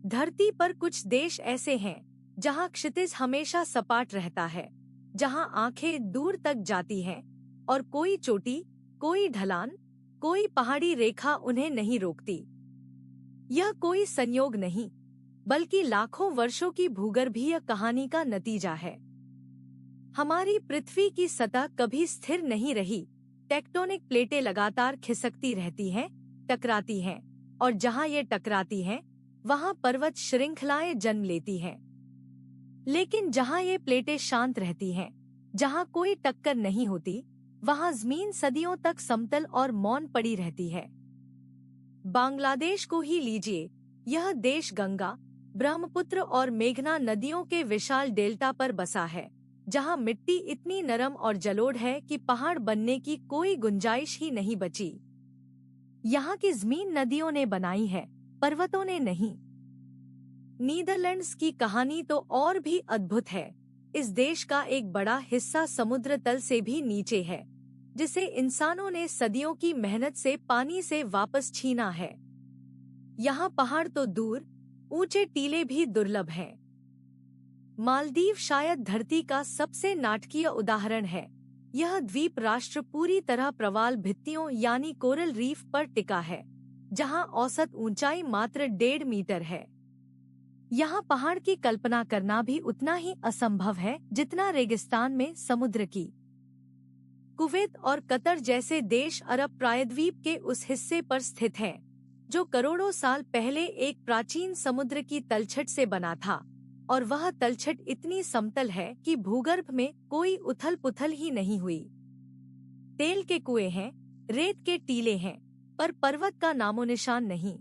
धरती पर कुछ देश ऐसे हैं जहां क्षितिज हमेशा सपाट रहता है, जहां आंखें दूर तक जाती हैं और कोई चोटी, कोई ढलान, कोई पहाड़ी रेखा उन्हें नहीं रोकती। यह कोई संयोग नहीं, बल्कि लाखों वर्षों की भूगर्भीय कहानी का नतीजा है। हमारी पृथ्वी की सतह कभी स्थिर नहीं रही। टेक्टोनिक प्लेटें लगातार खिसकती रहती हैं, टकराती हैं, और जहां ये टकराती हैं, वहां पर्वत श्रृंखलाएं जन्म लेती हैं। लेकिन जहां ये प्लेटें शांत रहती हैं, जहां कोई टक्कर नहीं होती, वहां जमीन सदियों तक समतल और मौन पड़ी रहती है। बांग्लादेश को ही लीजिए। यह देश गंगा, ब्रह्मपुत्र और मेघना नदियों के विशाल डेल्टा पर बसा है, जहां मिट्टी इतनी नरम और जलोढ़ है कि पहाड़ बनने की कोई गुंजाइश ही नहीं बची। यहाँ की जमीन नदियों ने बनाई है, पर्वतों ने नहीं। नीदरलैंड्स की कहानी तो और भी अद्भुत है। इस देश का एक बड़ा हिस्सा समुद्र तल से भी नीचे है, जिसे इंसानों ने सदियों की मेहनत से पानी से वापस छीना है। यहाँ पहाड़ तो दूर, ऊंचे टीले भी दुर्लभ हैं। मालदीव शायद धरती का सबसे नाटकीय उदाहरण है। यह द्वीप राष्ट्र पूरी तरह प्रवाल भित्तियों यानी कोरल रीफ पर टिका है, जहां औसत ऊंचाई मात्र 1.5 मीटर है। यहाँ पहाड़ की कल्पना करना भी उतना ही असंभव है जितना रेगिस्तान में समुद्र की। कुवैत और कतर जैसे देश अरब प्रायद्वीप के उस हिस्से पर स्थित हैं, जो करोड़ों साल पहले एक प्राचीन समुद्र की तलछट से बना था, और वह तलछट इतनी समतल है कि भूगर्भ में कोई उथल पुथल ही नहीं हुई। तेल के कुएं हैं, रेत के टीले हैं, पर पर्वत का नामोनिशान नहीं।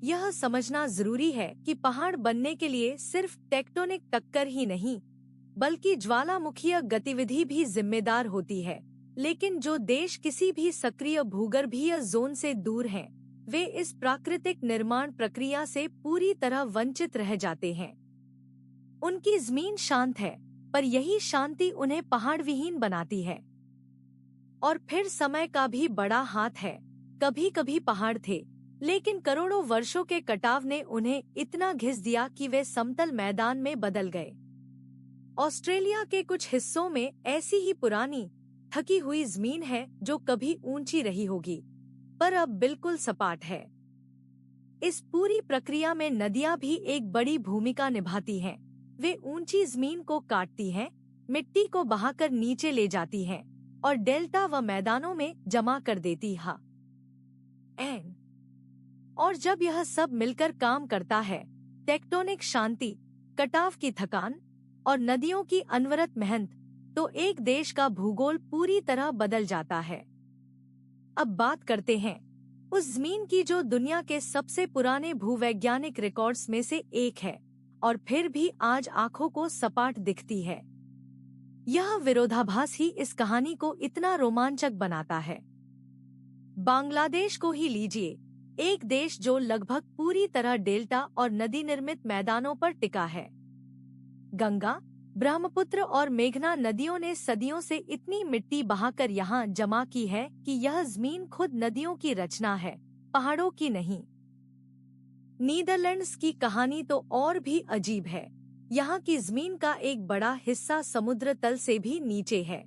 यह समझना जरूरी है कि पहाड़ बनने के लिए सिर्फ टेक्टोनिक टक्कर ही नहीं, बल्कि ज्वालामुखीय गतिविधि भी जिम्मेदार होती है। लेकिन जो देश किसी भी सक्रिय भूगर्भीय जोन से दूर हैं, वे इस प्राकृतिक निर्माण प्रक्रिया से पूरी तरह वंचित रह जाते हैं। उनकी जमीन शांत है, पर यही शांति उन्हें पहाड़ विहीन बनाती है। और फिर समय का भी बड़ा हाथ है। कभी कभी पहाड़ थे, लेकिन करोड़ों वर्षों के कटाव ने उन्हें इतना घिस दिया कि वे समतल मैदान में बदल गए। ऑस्ट्रेलिया के कुछ हिस्सों में ऐसी ही पुरानी, थकी हुई जमीन है जो कभी ऊंची रही होगी, पर अब बिल्कुल सपाट है। इस पूरी प्रक्रिया में नदियां भी एक बड़ी भूमिका निभाती हैं। वे ऊंची जमीन को काटती हैं, मिट्टी को बहाकर नीचे ले जाती हैं और डेल्टा व मैदानों में जमा कर देती हैं। और जब यह सब मिलकर काम करता है, टेक्टोनिक शांति, कटाव की थकान और नदियों की अनवरत मेहनत, तो एक देश का भूगोल पूरी तरह बदल जाता है। अब बात करते हैं उस जमीन की जो दुनिया के सबसे पुराने भूवैज्ञानिक रिकॉर्ड्स में से एक है, और फिर भी आज आंखों को सपाट दिखती है। यह विरोधाभास ही इस कहानी को इतना रोमांचक बनाता है। बांग्लादेश को ही लीजिए। एक देश जो लगभग पूरी तरह डेल्टा और नदी निर्मित मैदानों पर टिका है। गंगा, ब्रह्मपुत्र और मेघना नदियों ने सदियों से इतनी मिट्टी बहाकर यहाँ जमा की है कि यह जमीन खुद नदियों की रचना है, पहाड़ों की नहीं। नीदरलैंड्स की कहानी तो और भी अजीब है। यहाँ की जमीन का एक बड़ा हिस्सा समुद्र तल से भी नीचे है।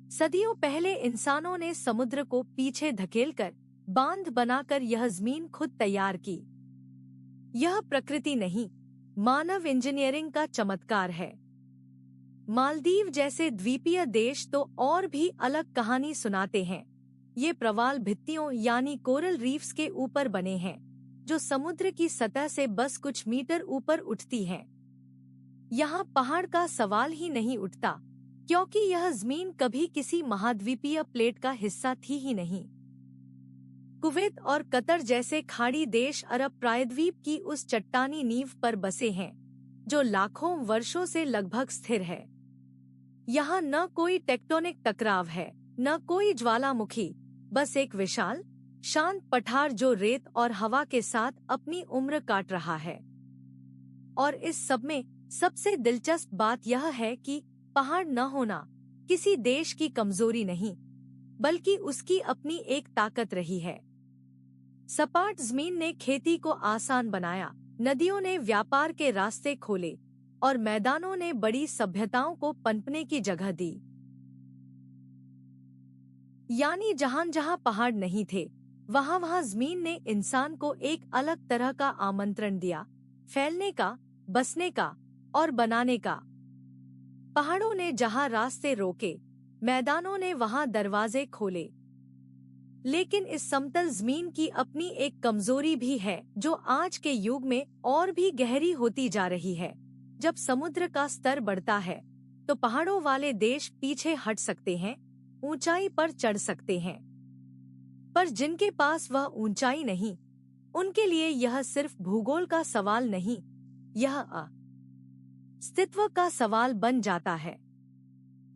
सदियों पहले इंसानों ने समुद्र को पीछे धकेलकर बांध बनाकर यह जमीन खुद तैयार की। यह प्रकृति नहीं, मानव इंजीनियरिंग का चमत्कार है। मालदीव जैसे द्वीपीय देश तो और भी अलग कहानी सुनाते हैं। ये प्रवाल भित्तियों यानी कोरल रीफ्स के ऊपर बने हैं, जो समुद्र की सतह से बस कुछ मीटर ऊपर उठती हैं। यहाँ पहाड़ का सवाल ही नहीं उठता, क्योंकि यह जमीन कभी किसी महाद्वीपीय प्लेट का हिस्सा थी ही नहीं। कुवैत और कतर जैसे खाड़ी देश अरब प्रायद्वीप की उस चट्टानी नींव पर बसे हैं, जो लाखों वर्षों से लगभग स्थिर है। यहाँ न कोई टेक्टोनिक टकराव है, न कोई ज्वालामुखी, बस एक विशाल, शांत पठार जो रेत और हवा के साथ अपनी उम्र काट रहा है। और इस सब में सबसे दिलचस्प बात यह है कि पहाड़ न होना किसी देश की कमजोरी नहीं, बल्कि उसकी अपनी एक ताकत रही है। सपाट जमीन ने खेती को आसान बनाया, नदियों ने व्यापार के रास्ते खोले और मैदानों ने बड़ी सभ्यताओं को पनपने की जगह दी। यानी जहां जहां पहाड़ नहीं थे, वहां वहां जमीन ने इंसान को एक अलग तरह का आमंत्रण दिया, फैलने का, बसने का और बनाने का। पहाड़ों ने जहां रास्ते रोके, मैदानों ने वहां दरवाजे खोले। लेकिन इस समतल जमीन की अपनी एक कमजोरी भी है, जो आज के युग में और भी गहरी होती जा रही है। जब समुद्र का स्तर बढ़ता है, तो पहाड़ों वाले देश पीछे हट सकते हैं, ऊंचाई पर चढ़ सकते हैं। पर जिनके पास वह ऊंचाई नहीं, उनके लिए यह सिर्फ भूगोल का सवाल नहीं, यह अस्तित्व का सवाल बन जाता है।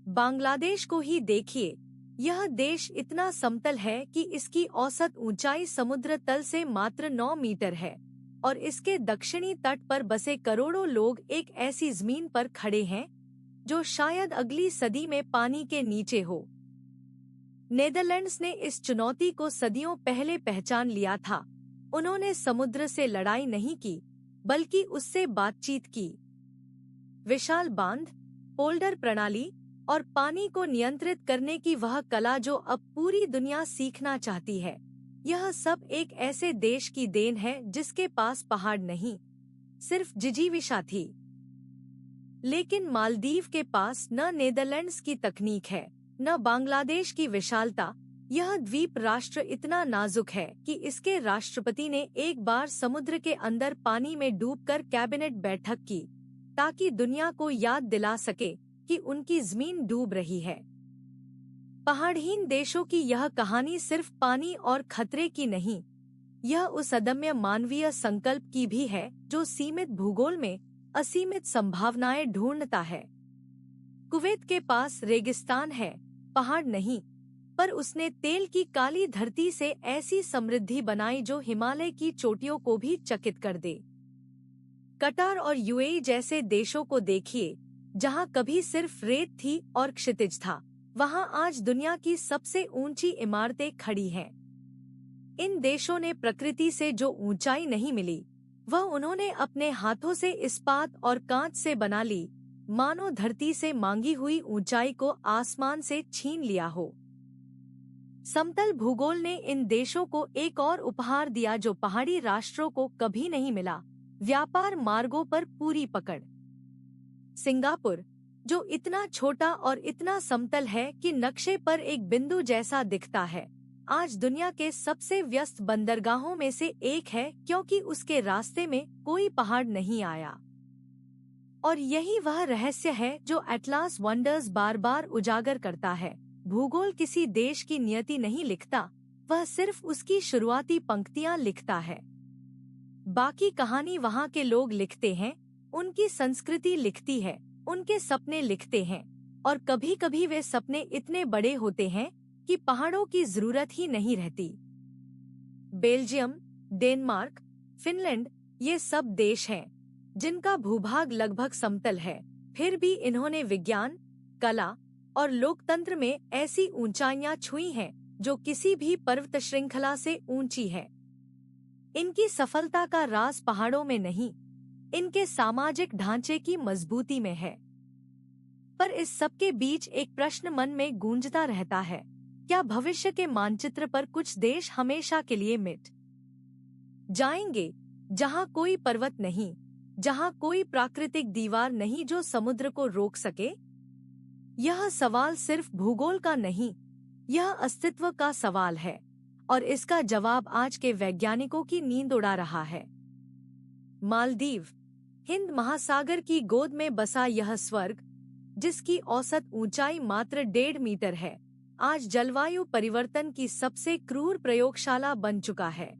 बांग्लादेश को ही देखिए, यह देश इतना समतल है कि इसकी औसत ऊंचाई समुद्र तल से मात्र 9 मीटर है, और इसके दक्षिणी तट पर बसे करोड़ों लोग एक ऐसी जमीन पर खड़े हैं जो शायद अगली सदी में पानी के नीचे हो। नेदरलैंड्स ने इस चुनौती को सदियों पहले पहचान लिया था। उन्होंने समुद्र से लड़ाई नहीं की, बल्कि उससे बातचीत की। विशाल बांध, पोल्डर प्रणाली और पानी को नियंत्रित करने की वह कला जो अब पूरी दुनिया सीखना चाहती है, यह सब एक ऐसे देश की देन है जिसके पास पहाड़ नहीं, सिर्फ जिजीविषा थी। लेकिन मालदीव के पास न नेदरलैंड्स की तकनीक है, न बांग्लादेश की विशालता। यह द्वीप राष्ट्र इतना नाजुक है कि इसके राष्ट्रपति ने एक बार समुद्र के अंदर पानी में डूबकर कैबिनेट बैठक की, ताकि दुनिया को याद दिला सके कि उनकी जमीन डूब रही है। पहाड़हीन देशों की यह कहानी सिर्फ पानी और खतरे की नहीं, यह उस अदम्य मानवीय संकल्प की भी है जो सीमित भूगोल में असीमित संभावनाएं ढूंढता है। कुवैत के पास रेगिस्तान है, पहाड़ नहीं, पर उसने तेल की काली धरती से ऐसी समृद्धि बनाई जो हिमालय की चोटियों को भी चकित कर दे। कतर और यूएई जैसे देशों को देखिए, जहां कभी सिर्फ रेत थी और क्षितिज था, वहां आज दुनिया की सबसे ऊंची इमारतें खड़ी हैं। इन देशों ने प्रकृति से जो ऊंचाई नहीं मिली, वह उन्होंने अपने हाथों से इस्पात और कांच से बना ली, मानो धरती से मांगी हुई ऊंचाई को आसमान से छीन लिया हो। समतल भूगोल ने इन देशों को एक और उपहार दिया जो पहाड़ी राष्ट्रों को कभी नहीं मिला, व्यापार मार्गों पर पूरी पकड़। सिंगापुर, जो इतना छोटा और इतना समतल है कि नक्शे पर एक बिंदु जैसा दिखता है, आज दुनिया के सबसे व्यस्त बंदरगाहों में से एक है, क्योंकि उसके रास्ते में कोई पहाड़ नहीं आया। और यही वह रहस्य है जो एटलास वंडर्स बार बार उजागर करता है। भूगोल किसी देश की नियति नहीं लिखता, वह सिर्फ उसकी शुरुआती पंक्तियां लिखता है। बाकी कहानी वहाँ के लोग लिखते हैं, उनकी संस्कृति लिखती है, उनके सपने लिखते हैं, और कभी कभी वे सपने इतने बड़े होते हैं कि पहाड़ों की जरूरत ही नहीं रहती। बेल्जियम, डेनमार्क, फिनलैंड, ये सब देश हैं जिनका भूभाग लगभग समतल है, फिर भी इन्होंने विज्ञान, कला और लोकतंत्र में ऐसी ऊंचाइयां छुई हैं जो किसी भी पर्वत श्रृंखला से ऊंची है। इनकी सफलता का राज पहाड़ों में नहीं, इनके सामाजिक ढांचे की मजबूती में है। पर इस सबके बीच एक प्रश्न मन में गूंजता रहता है, क्या भविष्य के मानचित्र पर कुछ देश हमेशा के लिए मिट जाएंगे, जहां कोई पर्वत नहीं, जहां कोई प्राकृतिक दीवार नहीं जो समुद्र को रोक सके? यह सवाल सिर्फ भूगोल का नहीं, यह अस्तित्व का सवाल है, और इसका जवाब आज के वैज्ञानिकों की नींद उड़ा रहा है। मालदीव, हिंद महासागर की गोद में बसा यह स्वर्ग, जिसकी औसत ऊंचाई मात्र 1.5 मीटर है, आज जलवायु परिवर्तन की सबसे क्रूर प्रयोगशाला बन चुका है।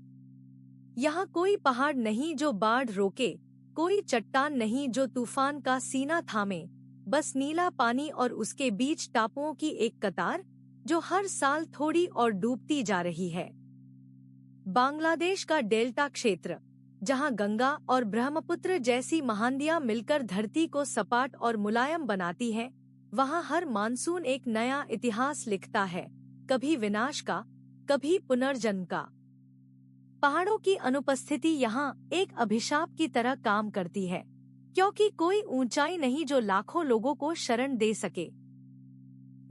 यहाँ कोई पहाड़ नहीं जो बाढ़ रोके, कोई चट्टान नहीं जो तूफान का सीना थामे, बस नीला पानी और उसके बीच टापुओं की एक कतार जो हर साल थोड़ी और डूबती जा रही है। बांग्लादेश का डेल्टा क्षेत्र, जहां गंगा और ब्रह्मपुत्र जैसी महानदियां मिलकर धरती को सपाट और मुलायम बनाती हैं, वहां हर मानसून एक नया इतिहास लिखता है, कभी विनाश का, कभी पुनर्जन्म का। पहाड़ों की अनुपस्थिति यहाँ एक अभिशाप की तरह काम करती है, क्योंकि कोई ऊंचाई नहीं जो लाखों लोगों को शरण दे सके।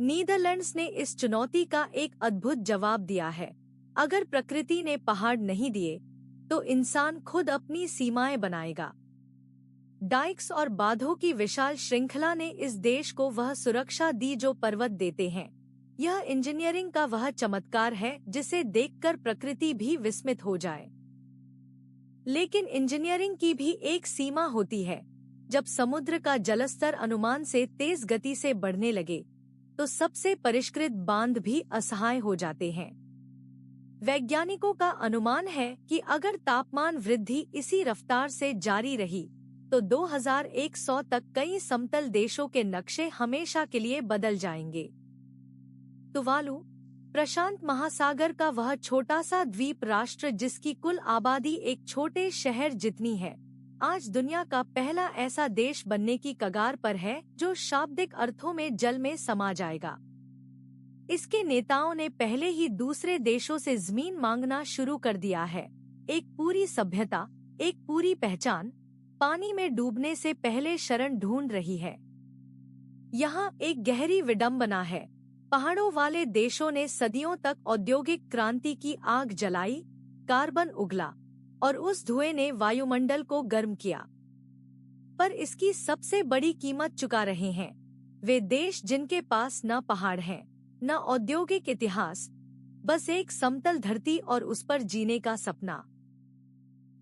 नीदरलैंड्स ने इस चुनौती का एक अद्भुत जवाब दिया है। अगर प्रकृति ने पहाड़ नहीं दिए, तो इंसान खुद अपनी सीमाएं बनाएगा। डाइक्स और बांधों की विशाल श्रृंखला ने इस देश को वह सुरक्षा दी जो पर्वत देते हैं। यह इंजीनियरिंग का वह चमत्कार है जिसे देखकर प्रकृति भी विस्मित हो जाए। लेकिन इंजीनियरिंग की भी एक सीमा होती है। जब समुद्र का जलस्तर अनुमान से तेज गति से बढ़ने लगे, तो सबसे परिष्कृत बांध भी असहाय हो जाते हैं। वैज्ञानिकों का अनुमान है कि अगर तापमान वृद्धि इसी रफ्तार से जारी रही, तो 2100 तक कई समतल देशों के नक्शे हमेशा के लिए बदल जाएंगे। तुवालू, प्रशांत महासागर का वह छोटा सा द्वीप राष्ट्र जिसकी कुल आबादी एक छोटे शहर जितनी है, आज दुनिया का पहला ऐसा देश बनने की कगार पर है जो शाब्दिक अर्थों में जल में समा जाएगा। इसके नेताओं ने पहले ही दूसरे देशों से जमीन मांगना शुरू कर दिया है। एक पूरी सभ्यता, एक पूरी पहचान पानी में डूबने से पहले शरण ढूंढ रही है। यहाँ एक गहरी विडंबना है। पहाड़ों वाले देशों ने सदियों तक औद्योगिक क्रांति की आग जलाई, कार्बन उगला और उस धुएं ने वायुमंडल को गर्म किया। पर इसकी सबसे बड़ी कीमत चुका रहे हैं वे देश जिनके पास न पहाड़ हैं, न औद्योगिक इतिहास, बस एक समतल धरती और उस पर जीने का सपना।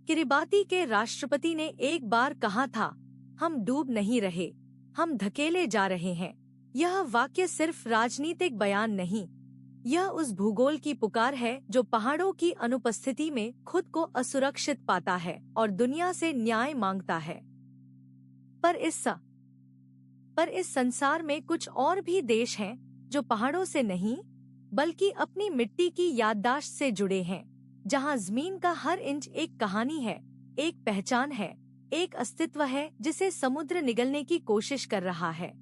किरिबाती के राष्ट्रपति ने एक बार कहा था, हम डूब नहीं रहे, हम धकेले जा रहे हैं। यह वाक्य सिर्फ राजनीतिक बयान नहीं, यह उस भूगोल की पुकार है जो पहाड़ों की अनुपस्थिति में खुद को असुरक्षित पाता है और दुनिया से न्याय मांगता है। पर इस संसार में कुछ और भी देश हैं जो पहाड़ों से नहीं, बल्कि अपनी मिट्टी की याददाश्त से जुड़े हैं, जहां जमीन का हर इंच एक कहानी है, एक पहचान है, एक अस्तित्व है जिसे समुद्र निगलने की कोशिश कर रहा है।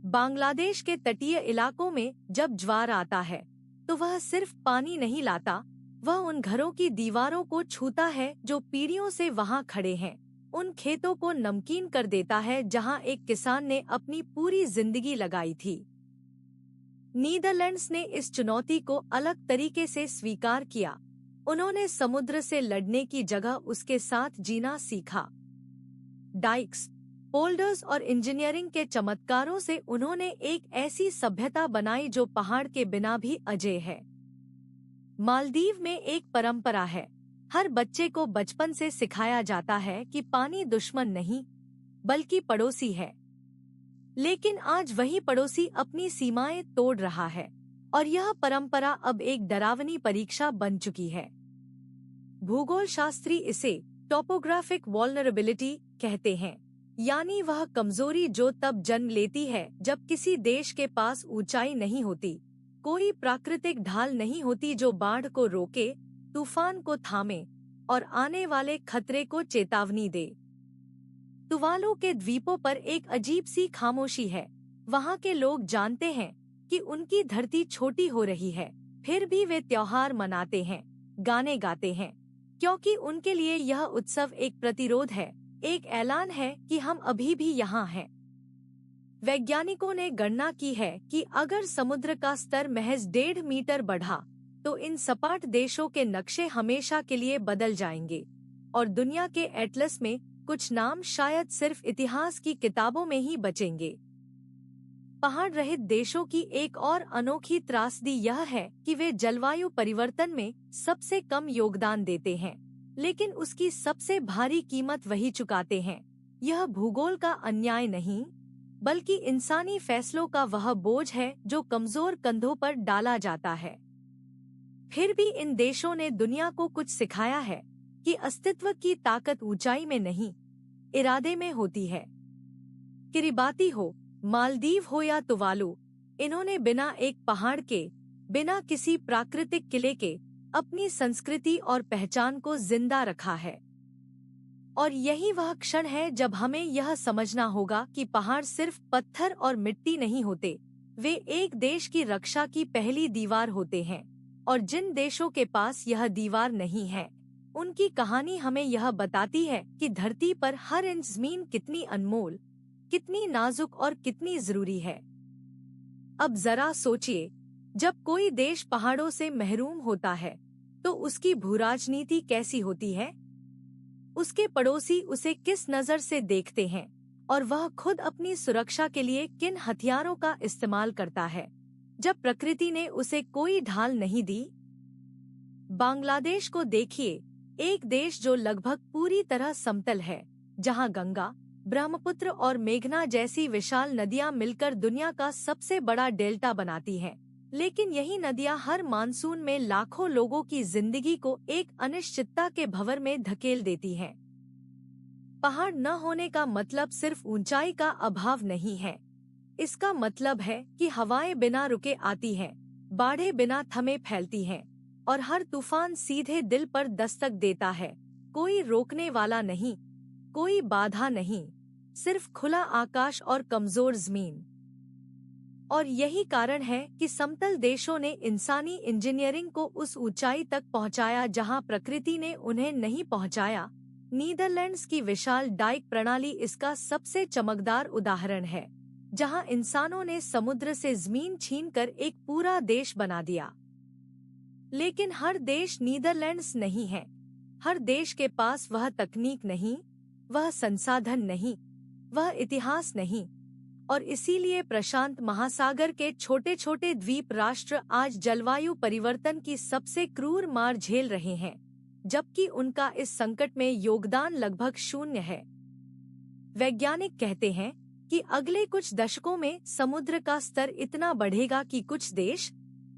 बांग्लादेश के तटीय इलाकों में जब ज्वार आता है, तो वह सिर्फ पानी नहीं लाता, वह उन घरों की दीवारों को छूता है जो पीढ़ियों से वहां खड़े हैं, उन खेतों को नमकीन कर देता है जहां एक किसान ने अपनी पूरी जिंदगी लगाई थी। नीदरलैंड्स ने इस चुनौती को अलग तरीके से स्वीकार किया। उन्होंने समुद्र से लड़ने की जगह उसके साथ जीना सीखा। डाइक्स, पोल्डर्स और इंजीनियरिंग के चमत्कारों से उन्होंने एक ऐसी सभ्यता बनाई जो पहाड़ के बिना भी अजेय है। मालदीव में एक परंपरा है। हर बच्चे को बचपन से सिखाया जाता है कि पानी दुश्मन नहीं, बल्कि पड़ोसी है। लेकिन आज वही पड़ोसी अपनी सीमाएं तोड़ रहा है और यह परंपरा अब एक डरावनी परीक्षा बन चुकी है। भूगोल शास्त्री इसे टोपोग्राफिक वल्नरेबिलिटी कहते हैं, यानी वह कमजोरी जो तब जन्म लेती है जब किसी देश के पास ऊंचाई नहीं होती, कोई प्राकृतिक ढाल नहीं होती जो बाढ़ को रोके, तूफान को थामे और आने वाले खतरे को चेतावनी दे। तुवालू के द्वीपों पर एक अजीब सी खामोशी है। वहाँ के लोग जानते हैं कि उनकी धरती छोटी हो रही है, फिर भी वे त्योहार मनाते हैं, गाने गाते हैं, क्योंकि उनके लिए यह उत्सव एक प्रतिरोध है, एक ऐलान है कि हम अभी भी यहाँ हैं। वैज्ञानिकों ने गणना की है कि अगर समुद्र का स्तर महज 1.5 मीटर बढ़ा, तो इन सपाट देशों के नक्शे हमेशा के लिए बदल जाएंगे और दुनिया के एटलस में कुछ नाम शायद सिर्फ इतिहास की किताबों में ही बचेंगे। पहाड़ रहित देशों की एक और अनोखी त्रासदी यह है कि वे जलवायु परिवर्तन में सबसे कम योगदान देते हैं, लेकिन उसकी सबसे भारी कीमत वही चुकाते हैं। यह भूगोल का अन्याय नहीं, बल्कि इंसानी फैसलों का वह बोझ है जो कमजोर कंधों पर डाला जाता है। फिर भी इन देशों ने दुनिया को कुछ सिखाया है कि अस्तित्व की ताकत ऊंचाई में नहीं, इरादे में होती है। किरिबाती हो, मालदीव हो या तुवालू, इन्होंने बिना एक पहाड़ के, बिना किसी प्राकृतिक किले के अपनी संस्कृति और पहचान को जिंदा रखा है। और यही वह क्षण है जब हमें यह समझना होगा कि पहाड़ सिर्फ पत्थर और मिट्टी नहीं होते, वे एक देश की रक्षा की पहली दीवार होते हैं। और जिन देशों के पास यह दीवार नहीं है, उनकी कहानी हमें यह बताती है कि धरती पर हर इंच ज़मीन कितनी अनमोल, कितनी नाजुक और कितनी जरूरी है। अब जरा सोचिए, जब कोई देश पहाड़ों से महरूम होता है तो उसकी भूराजनीति कैसी होती है? उसके पड़ोसी उसे किस नजर से देखते हैं और वह खुद अपनी सुरक्षा के लिए किन हथियारों का इस्तेमाल करता है जब प्रकृति ने उसे कोई ढाल नहीं दी। बांग्लादेश को देखिए, एक देश जो लगभग पूरी तरह समतल है, जहां गंगा, ब्रह्मपुत्र और मेघना जैसी विशाल नदियां मिलकर दुनिया का सबसे बड़ा डेल्टा बनाती हैं। लेकिन यही नदियां हर मानसून में लाखों लोगों की जिंदगी को एक अनिश्चितता के भंवर में धकेल देती हैं। पहाड़ न होने का मतलब सिर्फ ऊंचाई का अभाव नहीं है। इसका मतलब है कि हवाएं बिना रुके आती हैं, बाढ़ें बिना थमे फैलती हैं और हर तूफान सीधे दिल पर दस्तक देता है। कोई रोकने वाला नहीं, कोई बाधा नहीं, सिर्फ खुला आकाश और कमजोर जमीन। और यही कारण है कि समतल देशों ने इंसानी इंजीनियरिंग को उस ऊंचाई तक पहुंचाया जहां प्रकृति ने उन्हें नहीं पहुंचाया। नीदरलैंड्स की विशाल डाइक प्रणाली इसका सबसे चमकदार उदाहरण है, जहां इंसानों ने समुद्र से जमीन छीनकर एक पूरा देश बना दिया। लेकिन हर देश नीदरलैंड्स नहीं है। हर देश के पास वह तकनीक नहीं, वह संसाधन नहीं, वह इतिहास नहीं, और इसीलिए प्रशांत महासागर के छोटे छोटे द्वीप राष्ट्र आज जलवायु परिवर्तन की सबसे क्रूर मार झेल रहे हैं, जबकि उनका इस संकट में योगदान लगभग शून्य है। वैज्ञानिक कहते हैं कि अगले कुछ दशकों में समुद्र का स्तर इतना बढ़ेगा कि कुछ देश,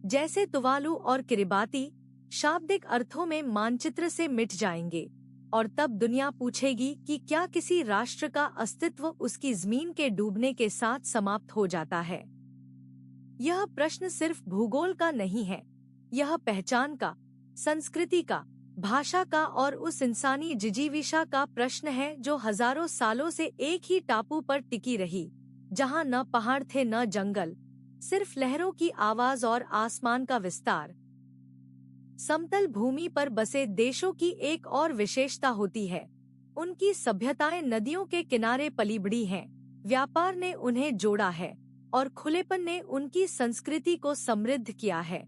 जैसे तुवालू और किरिबाती, शाब्दिक अर्थों में मानचित्र से मिट जाएंगे। और तब दुनिया पूछेगी कि क्या किसी राष्ट्र का अस्तित्व उसकी जमीन के डूबने के साथ समाप्त हो जाता है। यह प्रश्न सिर्फ भूगोल का नहीं है, यह पहचान का, संस्कृति का, भाषा का और उस इंसानी जिजीविषा का प्रश्न है जो हजारों सालों से एक ही टापू पर टिकी रही, जहां न पहाड़ थे न जंगल, सिर्फ लहरों की आवाज और आसमान का विस्तार। समतल भूमि पर बसे देशों की एक और विशेषता होती है, उनकी सभ्यताएं नदियों के किनारे पली बढ़ी हैं। व्यापार ने उन्हें जोड़ा है और खुलेपन ने उनकी संस्कृति को समृद्ध किया है,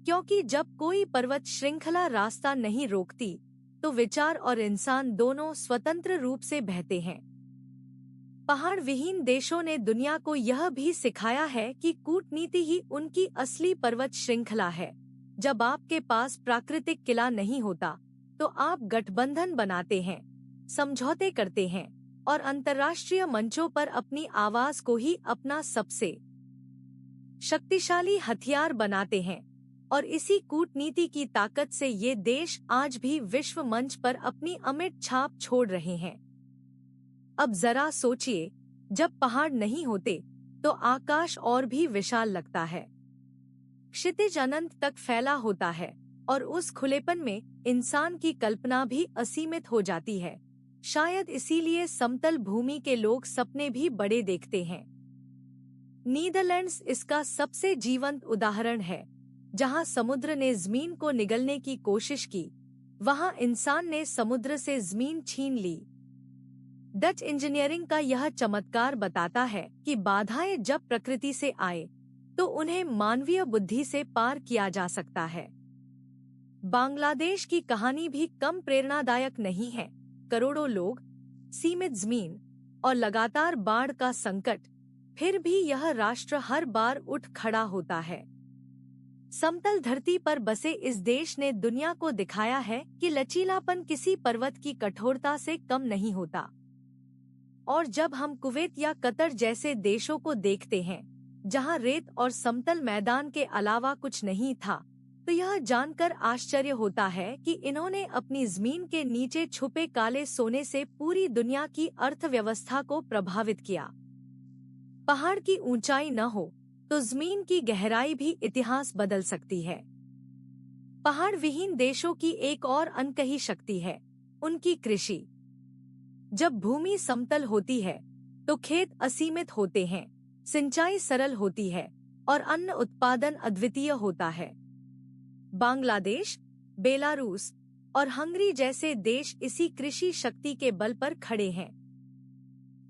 क्योंकि जब कोई पर्वत श्रृंखला रास्ता नहीं रोकती तो विचार और इंसान दोनों स्वतंत्र रूप से बहते हैं। पहाड़ विहीन देशों ने दुनिया को यह भी सिखाया है कि कूटनीति ही उनकी असली पर्वत श्रृंखला है। जब आपके पास प्राकृतिक किला नहीं होता तो आप गठबंधन बनाते हैं, समझौते करते हैं और अंतर्राष्ट्रीय मंचों पर अपनी आवाज को ही अपना सबसे शक्तिशाली हथियार बनाते हैं। और इसी कूटनीति की ताकत से ये देश आज भी विश्व मंच पर अपनी अमिट छाप छोड़ रहे हैं। अब जरा सोचिए, जब पहाड़ नहीं होते तो आकाश और भी विशाल लगता है, क्षितिज अनंत तक फैला होता है और उस खुलेपन में इंसान की कल्पना भी असीमित हो जाती है। शायद इसीलिए समतल भूमि के लोग सपने भी बड़े देखते हैं। नीदरलैंड्स इसका सबसे जीवंत उदाहरण है। जहां समुद्र ने जमीन को निगलने की कोशिश की, वहां इंसान ने समुद्र से जमीन छीन ली। डच इंजीनियरिंग का यह चमत्कार बताता है कि बाधाएं जब प्रकृति से आए तो उन्हें मानवीय बुद्धि से पार किया जा सकता है। बांग्लादेश की कहानी भी कम प्रेरणादायक नहीं है। करोड़ों लोग, सीमित जमीन और लगातार बाढ़ का संकट, फिर भी यह राष्ट्र हर बार उठ खड़ा होता है। समतल धरती पर बसे इस देश ने दुनिया को दिखाया है कि लचीलापन किसी पर्वत की कठोरता से कम नहीं होता। और जब हम कुवैत या कतर जैसे देशों को देखते हैं, जहां रेत और समतल मैदान के अलावा कुछ नहीं था, तो यह जानकर आश्चर्य होता है कि इन्होंने अपनी जमीन के नीचे छुपे काले सोने से पूरी दुनिया की अर्थव्यवस्था को प्रभावित किया। पहाड़ की ऊंचाई न हो तो जमीन की गहराई भी इतिहास बदल सकती है। पहाड़ विहीन देशों की एक और अनकही शक्ति है उनकी कृषि। जब भूमि समतल होती है तो खेत असीमित होते हैं, सिंचाई सरल होती है और अन्न उत्पादन अद्वितीय होता है। बांग्लादेश, बेलारूस और हंगरी जैसे देश इसी कृषि शक्ति के बल पर खड़े हैं।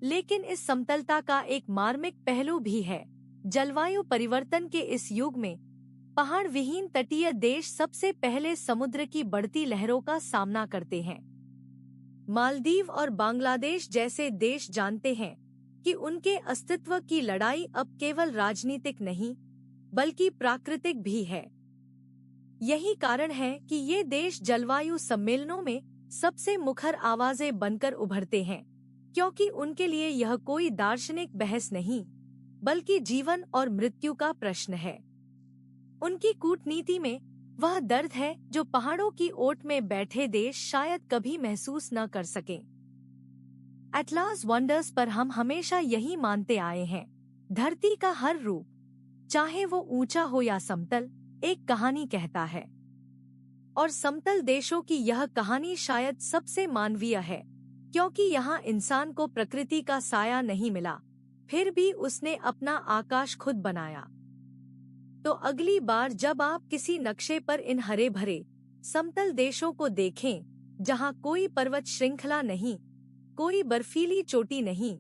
लेकिन इस समतलता का एक मार्मिक पहलू भी है। जलवायु परिवर्तन के इस युग में पहाड़ विहीन तटीय देश सबसे पहले समुद्र की बढ़ती लहरों का सामना करते हैं। मालदीव और बांग्लादेश जैसे देश जानते हैं कि उनके अस्तित्व की लड़ाई अब केवल राजनीतिक नहीं बल्कि प्राकृतिक भी है। यही कारण है कि ये देश जलवायु सम्मेलनों में सबसे मुखर आवाजें बनकर उभरते हैं, क्योंकि उनके लिए यह कोई दार्शनिक बहस नहीं बल्कि जीवन और मृत्यु का प्रश्न है। उनकी कूटनीति में वह दर्द है जो पहाड़ों की ओट में बैठे देश शायद कभी महसूस न कर सकें। एटलास वंडर्स पर हम हमेशा यही मानते आए हैं, धरती का हर रूप, चाहे वो ऊंचा हो या समतल, एक कहानी कहता है। और समतल देशों की यह कहानी शायद सबसे मानवीय है, क्योंकि यहाँ इंसान को प्रकृति का साया नहीं मिला, फिर भी उसने अपना आकाश खुद बनाया। तो अगली बार जब आप किसी नक्शे पर इन हरे भरे समतल देशों को देखें, जहाँ कोई पर्वत श्रृंखला नहीं, कोई बर्फीली चोटी नहीं,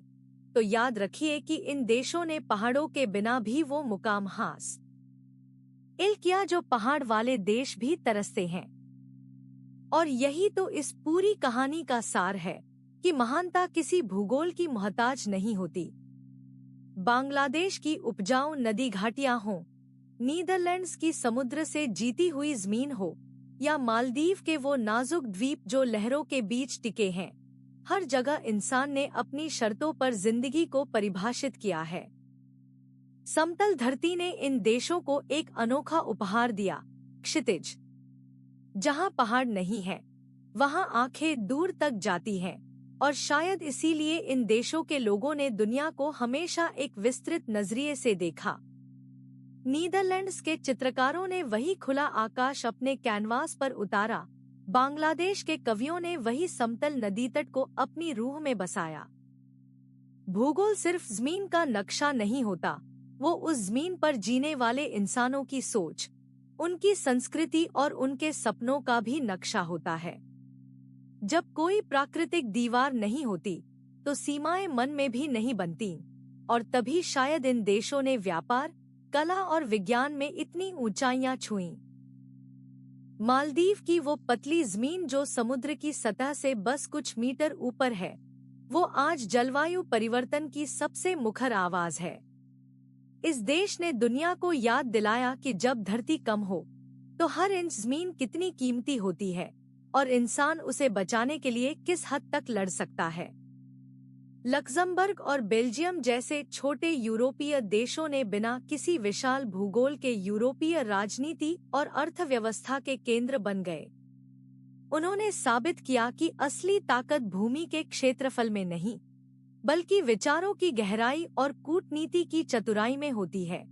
तो याद रखिए कि इन देशों ने पहाड़ों के बिना भी वो मुकाम हासिल किया जो पहाड़ वाले देश भी तरसते हैं। और यही तो इस पूरी कहानी का सार है कि महानता किसी भूगोल की मोहताज नहीं होती। बांग्लादेश की उपजाऊ नदी घाटियां हों, नीदरलैंड्स की समुद्र से जीती हुई जमीन हो, या मालदीव के वो नाजुक द्वीप जो लहरों के बीच टिके हैं, हर जगह इंसान ने अपनी शर्तों पर जिंदगी को परिभाषित किया है। समतल धरती ने इन देशों को एक अनोखा उपहार दिया, क्षितिज। जहां पहाड़ नहीं है, वहां आंखें दूर तक जाती हैं, और शायद इसीलिए इन देशों के लोगों ने दुनिया को हमेशा एक विस्तृत नजरिए से देखा। नीदरलैंड्स के चित्रकारों ने वही खुला आकाश अपने कैनवास पर उतारा, बांग्लादेश के कवियों ने वही समतल नदी तट को अपनी रूह में बसाया। भूगोल सिर्फ जमीन का नक्शा नहीं होता, वो उस जमीन पर जीने वाले इंसानों की सोच, उनकी संस्कृति और उनके सपनों का भी नक्शा होता है। जब कोई प्राकृतिक दीवार नहीं होती, तो सीमाएं मन में भी नहीं बनती, और तभी शायद इन देशों ने व्यापार, कला और विज्ञान में इतनी ऊंचाइयां छुईं। मालदीव की वो पतली जमीन जो समुद्र की सतह से बस कुछ मीटर ऊपर है, वो आज जलवायु परिवर्तन की सबसे मुखर आवाज है। इस देश ने दुनिया को याद दिलाया कि जब धरती कम हो, तो हर इंच जमीन कितनी कीमती होती है, और इंसान उसे बचाने के लिए किस हद तक लड़ सकता है। लक्जमबर्ग और बेल्जियम जैसे छोटे यूरोपीय देशों ने बिना किसी विशाल भूगोल के यूरोपीय राजनीति और अर्थव्यवस्था के केंद्र बन गए। उन्होंने साबित किया कि असली ताकत भूमि के क्षेत्रफल में नहीं, बल्कि विचारों की गहराई और कूटनीति की चतुराई में होती है।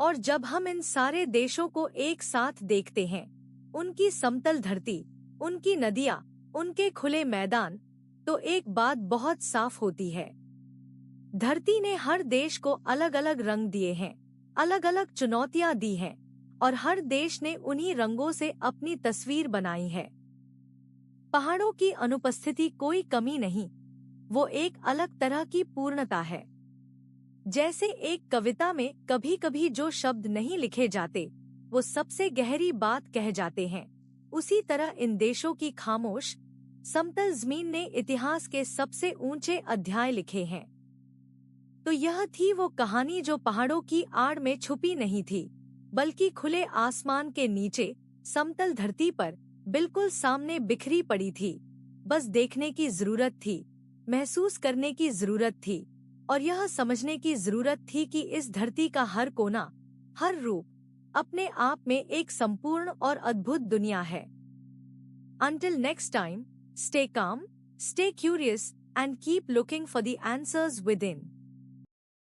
और जब हम इन सारे देशों को एक साथ देखते हैं, उनकी समतल धरती, उनकी नदियां, उनके खुले मैदान, तो एक बात बहुत साफ होती है। धरती ने हर देश को अलग अलग रंग दिए हैं, अलग अलग चुनौतियां दी हैं, और हर देश ने उन्हीं रंगों से अपनी तस्वीर बनाई है। पहाड़ों की अनुपस्थिति कोई कमी नहीं, वो एक अलग तरह की पूर्णता है। जैसे एक कविता में कभी कभी जो शब्द नहीं लिखे जाते, वो सबसे गहरी बात कह जाते हैं, उसी तरह इन देशों की खामोश समतल जमीन ने इतिहास के सबसे ऊंचे अध्याय लिखे हैं। तो यह थी वो कहानी जो पहाड़ों की आड़ में छुपी नहीं थी, बल्कि खुले आसमान के नीचे समतल धरती पर बिल्कुल सामने बिखरी पड़ी थी। बस देखने की जरूरत थी, महसूस करने की जरूरत थी, और यह समझने की जरूरत थी कि इस धरती का हर कोना, हर रूप अपने आप में एक संपूर्ण और अद्भुत दुनिया है। Until next time, stay calm, stay curious, and keep looking for the answers within.